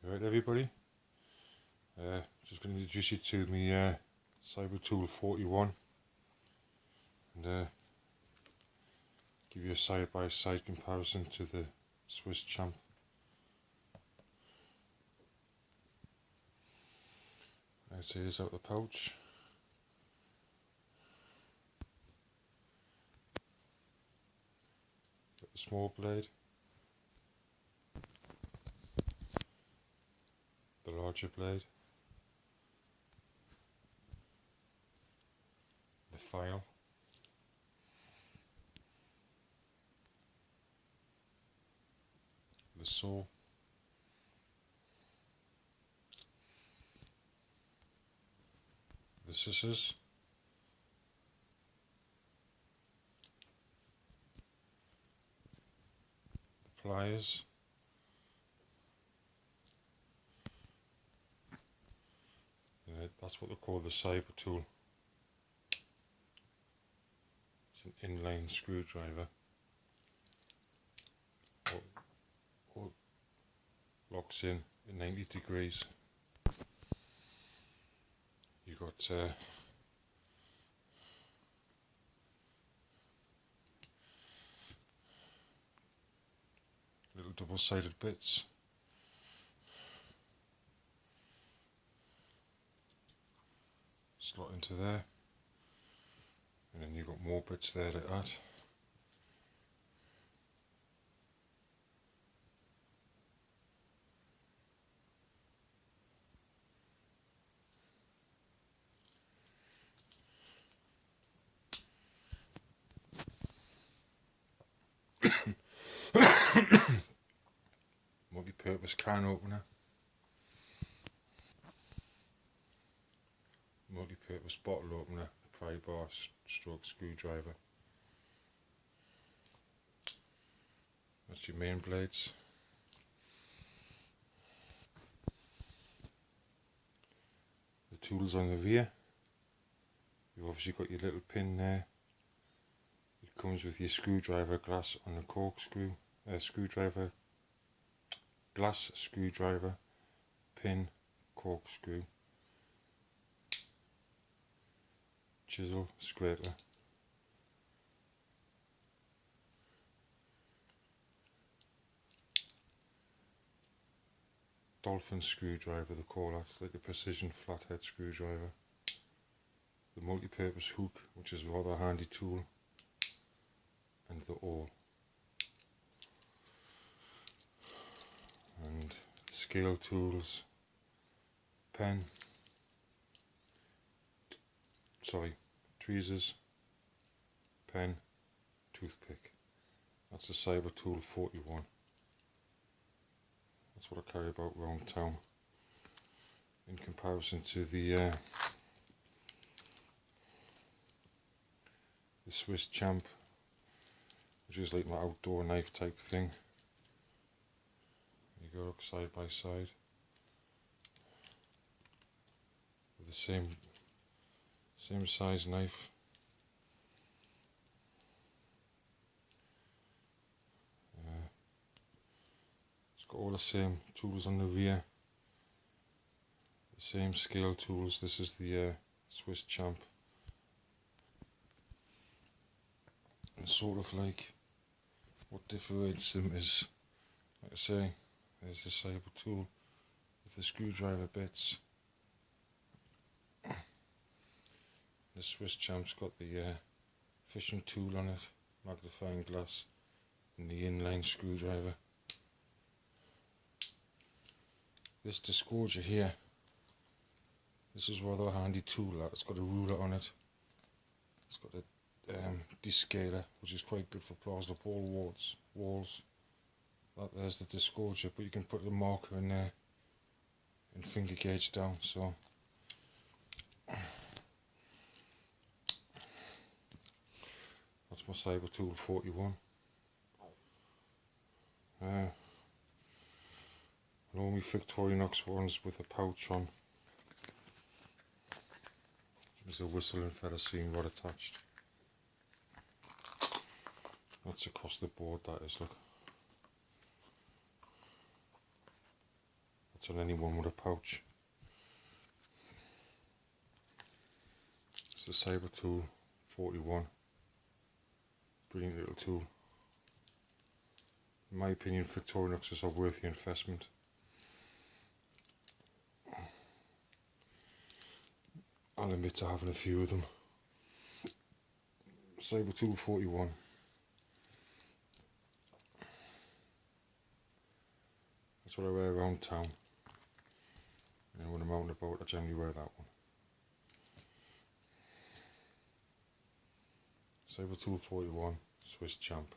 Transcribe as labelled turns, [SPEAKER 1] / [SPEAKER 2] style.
[SPEAKER 1] Alright everybody, just going to introduce you to my Cyber Tool 41 and give you a side-by-side comparison to the Swiss Champ. Let's see this out of the pouch. Got the small blade, the larger blade, the file, the saw, the scissors, the pliers, that's what they call the Cyber Tool. It's an inline screwdriver, or locks in at 90 degrees. You got little double-sided bits. Slot into there, and then you've got more bits there to add. Multi-purpose can opener, multi-purpose bottle opener, pry bar stroke screwdriver. That's your main blades. The tools on the rear. You've obviously got your little pin there. It comes with your screwdriver glass on the corkscrew, glass screwdriver, pin, corkscrew, chisel, scraper, dolphin screwdriver they call that, like a precision flathead screwdriver, the multi-purpose hook, which is a rather handy tool, and the awl, and scale tools, tweezers, pen, toothpick. That's the Cyber Tool 41. That's what I carry about around town, in comparison to the Swiss Champ, which is like my outdoor knife type thing. You go side by side with the same size knife. It's got all the same tools on the rear, the same scale tools. This is the Swiss Champ. And sort of like what differentiates them is, like I say, there's the Cyber Tool with the screwdriver bits. The Swiss Champ's got the fishing tool on it, magnifying glass, and the inline screwdriver. This disgorger here, this is rather a handy tool. It's got a ruler on it. It's got a descaler, which is quite good for plaster ball walls. There's the disgorger, but you can put the marker in there and finger gauge down. So that's my Cyber Tool 41. All my Victorinox ones with a pouch on. There's a whistle and ferrocene rod attached. That's across the board, that is, look. That's match on anyone with a pouch. It's the Cyber tool 41. Brilliant little tool. In my opinion, Victorinox is a worthy investment. I'll admit to having a few of them. Cyber tool 41. That's what I wear around town. And when I'm out and about, I generally wear that one. Cyber tool 41, Swiss champ.